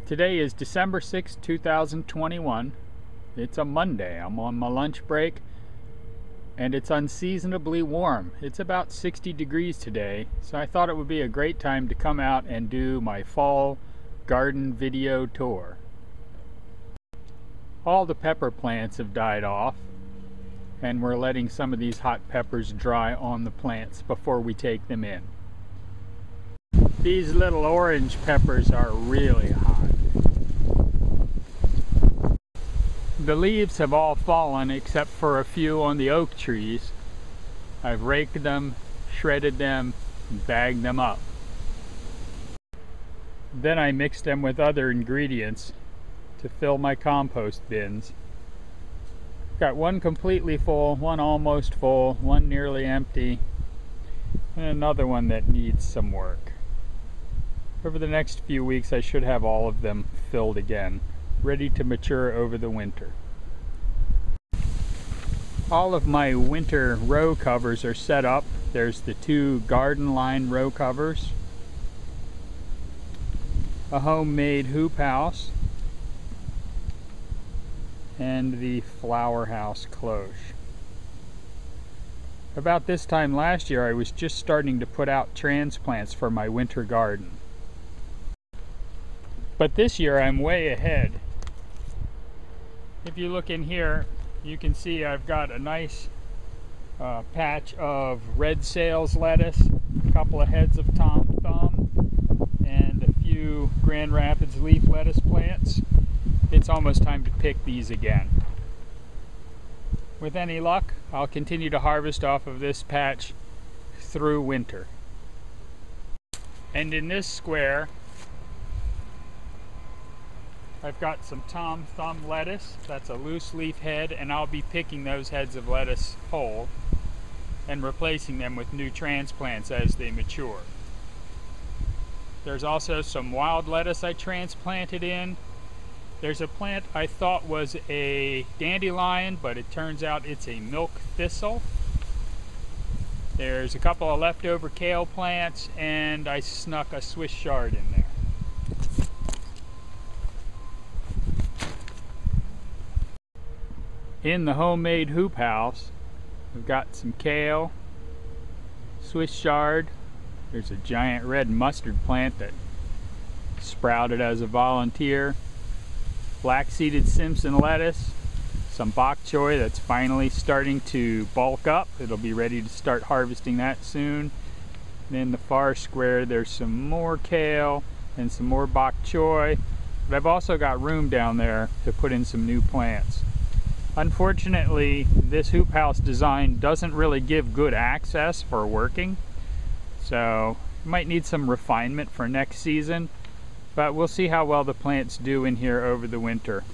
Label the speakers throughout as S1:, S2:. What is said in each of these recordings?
S1: Today is December 6, 2021. It's a Monday. I'm on my lunch break and it's unseasonably warm. It's about 60 degrees today, so I thought it would be a great time to come out and do my fall garden video tour. All the pepper plants have died off, and we're letting some of these hot peppers dry on the plants before we take them in. These little orange peppers are really hot. The leaves have all fallen except for a few on the oak trees. I've raked them, shredded them, and bagged them up. Then I mixed them with other ingredients to fill my compost bins. Got one completely full, one almost full, one nearly empty, and another one that needs some work. Over the next few weeks I should have all of them filled again, ready to mature over the winter. All of my winter row covers are set up. There's the two garden line row covers, a homemade hoop house, and the flower house cloche. About this time last year I was just starting to put out transplants for my winter garden. But this year I'm way ahead. If you look in here, you can see I've got a nice patch of red sales lettuce, a couple of heads of Tom Thumb, and a few Grand Rapids leaf lettuce plants. It's almost time to pick these again. With any luck, I'll continue to harvest off of this patch through winter. And in this square, I've got some Tom Thumb lettuce. That's a loose leaf head, and I'll be picking those heads of lettuce whole and replacing them with new transplants as they mature. There's also some wild lettuce I transplanted in. There's a plant I thought was a dandelion, but it turns out it's a milk thistle. There's a couple of leftover kale plants, and I snuck a Swiss chard in there. In the homemade hoop house, we've got some kale, Swiss chard. There's a giant red mustard plant that sprouted as a volunteer, black-seeded Simpson lettuce, some bok choy that's finally starting to bulk up. It'll be ready to start harvesting that soon. And in the far square there's some more kale and some more bok choy, but I've also got room down there to put in some new plants. Unfortunately, this hoop house design doesn't really give good access for working, so it might need some refinement for next season, but we'll see how well the plants do in here over the winter.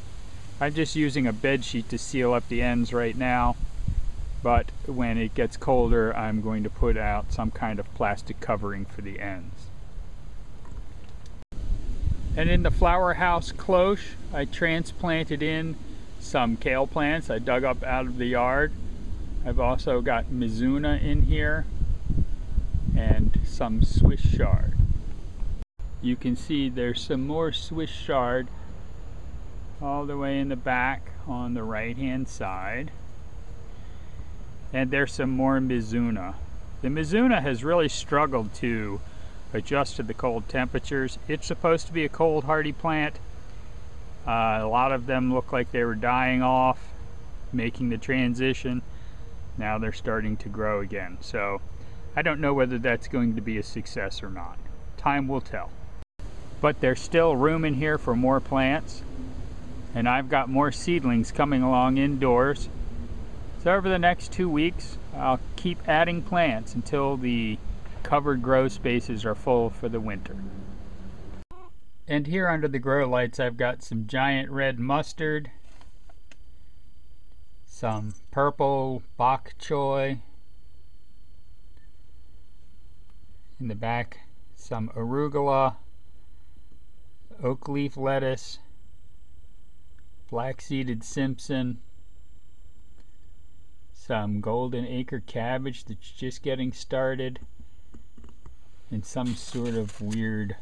S1: I'm just using a bed sheet to seal up the ends right now, but when it gets colder I'm going to put out some kind of plastic covering for the ends. And in the flower house cloche, I transplanted in some kale plants I dug up out of the yard. I've also got Mizuna in here and some Swiss chard. You can see there's some more Swiss chard all the way in the back on the right hand side, and there's some more Mizuna. The Mizuna has really struggled to adjust to the cold temperatures. It's supposed to be a cold hardy plant. A lot of them look like they were dying off, making the transition. Now they're starting to grow again. So I don't know whether that's going to be a success or not. Time will tell. But there's still room in here for more plants, and I've got more seedlings coming along indoors. So over the next 2 weeks I'll keep adding plants until the covered grow spaces are full for the winter. And here under the grow lights I've got some giant red mustard, some purple bok choy, in the back some arugula, oak leaf lettuce, black-seeded Simpson, some golden acre cabbage that's just getting started, and some sort of weird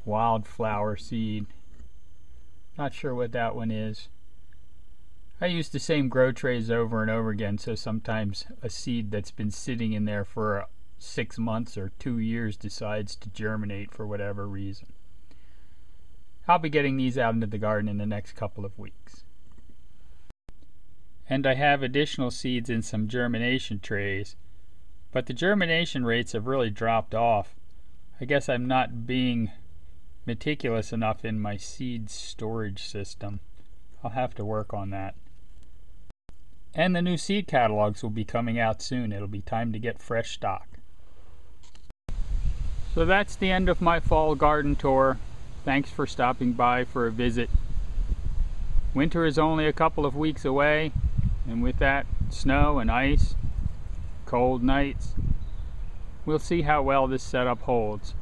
S1: wildflower seed Not sure what that one is. I use the same grow trays over and over again, so sometimes a seed that's been sitting in there for 6 months or 2 years decides to germinate for whatever reason. I'll be getting these out into the garden in the next couple of weeks. And I have additional seeds in some germination trays, but the germination rates have really dropped off. I guess I'm not being meticulous enough in my seed storage system. I'll have to work on that. And the new seed catalogs will be coming out soon. It'll be time to get fresh stock. So that's the end of my fall garden tour. Thanks for stopping by for a visit. Winter is only a couple of weeks away, and with that, snow and ice, cold nights, we'll see how well this setup holds.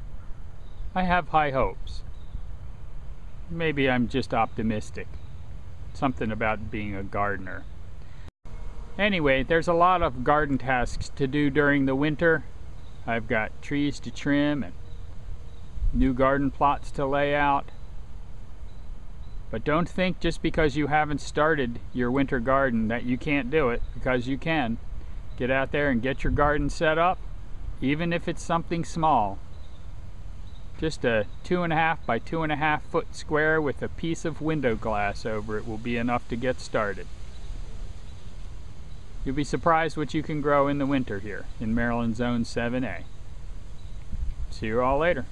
S1: I have high hopes. Maybe I'm just optimistic. Something about being a gardener. Anyway, there's a lot of garden tasks to do during the winter. I've got trees to trim and new garden plots to lay out. But don't think just because you haven't started your winter garden that you can't do it, because you can. Get out there and get your garden set up, even if it's something small. Just a 2.5 by 2.5 foot square with a piece of window glass over it will be enough to get started. You'll be surprised what you can grow in the winter here in Maryland Zone 7A. See you all later.